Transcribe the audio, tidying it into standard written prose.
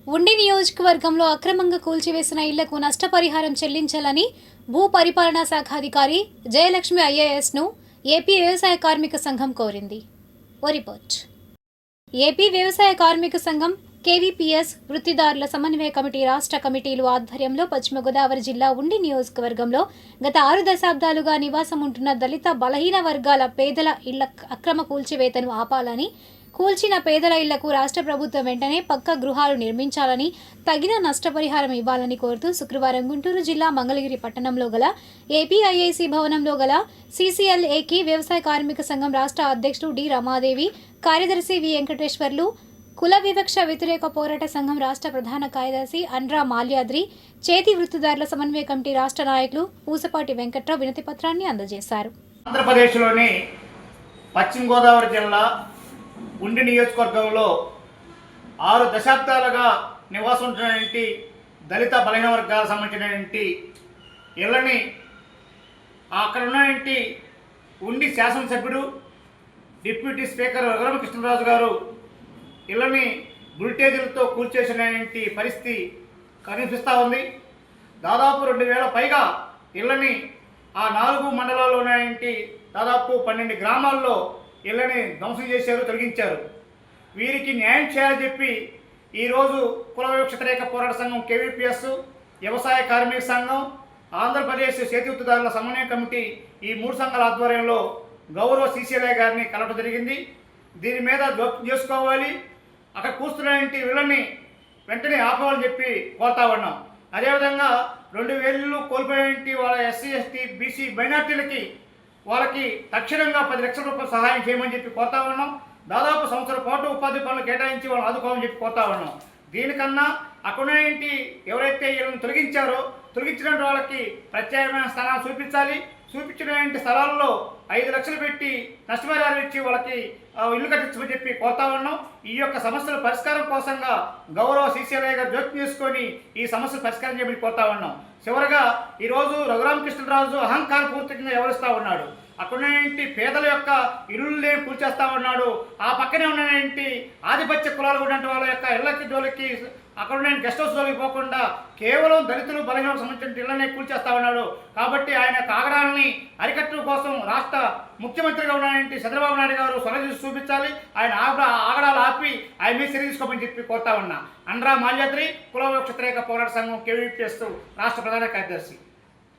ఉండి నియోజకవర్గంలో అక్రమంగా కూల్చివేసిన ఇళ్లకు నష్టపరిహారం చెల్లించాలని భూ పరిపాలనా శాఖ అధికారి జయలక్ష్మి ఐఏఎస్ను ఏపీ వ్యవసాయ కార్మిక సంఘం కోరింది. రిపోర్ట్. ఏపీ వ్యవసాయ కార్మిక సంఘం కేవీపీఎస్ వృత్తిదారుల సమన్వయ కమిటీ రాష్ట్ర కమిటీలు ఆధ్వర్యంలో పశ్చిమ గోదావరి జిల్లా ఉండి నియోజకవర్గంలో గత 6 దశాబ్దాలుగా నివాసం ఉంటున్న దళిత బలహీన వర్గాల పేదల ఇళ్ల అక్రమ కూల్చివేతను ఆపాలని, కూల్చిన పేదల ఇళ్లకు రాష్ట్ర ప్రభుత్వం వెంటనే పక్కా గృహాలు నిర్మించాలని, తగిన నష్టపరిహారం ఇవ్వాలని కోరుతూ శుక్రవారం గుంటూరు జిల్లా మంగళగిరి పట్టణంలో గల ఏపీఐఐసి భవనంలో గల సీసీఎల్ఏకి వ్యవసాయ కార్మిక సంఘం రాష్ట్ర అధ్యక్షుడు డి రమాదేవి, కార్యదర్శి వి వెంకటేశ్వర్లు, కుల వివక్ష వ్యతిరేక పోరాట సంఘం రాష్ట్ర ప్రధాన కార్యదర్శి అండ్రా మాల్యాద్రి, చేతి వృత్తిదారుల సమన్వయ కమిటీ రాష్ట్ర నాయకులు పూసపాటి వెంకట్రావు వినతి పత్రాన్ని అందజేశారు. ఆంధ్రప్రదేశ్లోని పశ్చిమ గోదావరి జిల్లా ఉండి నియోజకవర్గంలో 6 దశాబ్దాలుగా నివాసం ఉంటున్నటువంటి దళిత బలహీన వర్గాలకు సంబంధించినటువంటి ఇళ్ళని అక్కడ ఉన్నటువంటి ఉండి శాసనసభ్యుడు డిప్యూటీ స్పీకర్ రఘురామకృష్ణరాజు గారు ఇళ్ళని బుల్టేజీలతో కూల్చేసినటువంటి పరిస్థితి కనిపిస్తూ ఉంది. దాదాపు 2000 పైగా ఇళ్ళని ఆ 4 మండలాల్లో ఉన్నటువంటి దాదాపు 12 గ్రామాల్లో ఇళ్ళని ధ్వంసం చేశారు, తొలగించారు. వీరికి న్యాయం చేయాలని చెప్పి ఈరోజు కుల వివక్ష వ్యతిరేక పోరాట సంఘం కేవీపీఎస్, వ్యవసాయ కార్మిక సంఘం, ఆంధ్రప్రదేశ్ చేతివృత్తిదారుల సమన్వయ కమిటీ ఈ 3 సంఘాల ఆధ్వర్యంలో గౌరవ సీసీఎల్ఏ గారిని కలవడం జరిగింది. దీని మీద జోక్యం చేసుకోవాలి, అక్కడ కూస్తున్నటువంటి వీళ్ళని వెంటనే ఆపాలని చెప్పి కోరుతా ఉన్నాం. అదేవిధంగా 2000 కోల్పోయినటువంటి వాళ్ళ ఎస్సీ, ఎస్టీ, బీసీ మైనార్టీలకి వాళ్ళకి తక్షణంగా 10 లక్షల రూపాయలు సహాయం చేయమని చెప్పి కోరుతా ఉన్నాం. దాదాపు సంవత్సరం పాటు ఉపాధి పనులు కేటాయించి వాళ్ళు ఆదుకోమని చెప్పి కోరుతా ఉన్నాం. దీనికన్నా అక్కడేంటి ఎవరైతే వీళ్ళని తొలగించిన వాళ్ళకి ప్రత్యేకమైన స్థలాలు చూపించాలి. చూపించిన స్థలాల్లో 5 లక్షలు పెట్టి నష్టపరిహారం ఇచ్చి వాళ్ళకి ఇల్లు కట్టించమని చెప్పి కోరుతా ఉన్నాం. ఈ యొక్క సమస్యల పరిష్కారం కోసంగా గౌరవ సీసీఎల్ఏ గారు జోక్యం చేసుకొని ఈ సమస్యలు పరిష్కారం చేయమని కోరుతా ఉన్నాం. చివరగా ఈరోజు రఘురామకృష్ణరాజు అహంకార పూర్తికంగా వ్యవహరిస్తూ ఉన్నాడు. అక్కడేంటి పేదల యొక్క ఇల్లులే కూల్చేస్తా ఉన్నాడు. ఆ పక్కనే ఉన్నటువంటి ఆధిపత్య కులాలు ఉన్నటువంటి వాళ్ళ యొక్క ఇళ్ళకి జోలికి అక్కడ ఉన్న గెస్ట్ హౌస్ జోలికి పోకుండా కేవలం దళితులు బలహీనలకు సంబంధించిన ఇళ్లనే కూల్చేస్తా ఉన్నాడు. కాబట్టి ఆయన ఆగడాలని అరికట్టడం కోసం రాష్ట్ర ముఖ్యమంత్రిగా ఉన్నటువంటి చంద్రబాబు నాయుడు గారు సొలజీ చూపించాలి. ఆయన ఆగడాలు ఆపి ఆయన మీద చర్య తీసుకోమని చెప్పి కోరుతా ఉన్నా. అండ్రా మాల్యాద్రి, కుల వివక్ష వ్యతిరేక పోరాట సంఘం కేవీపీఎస్ రాష్ట్ర ప్రధాన కార్యదర్శి.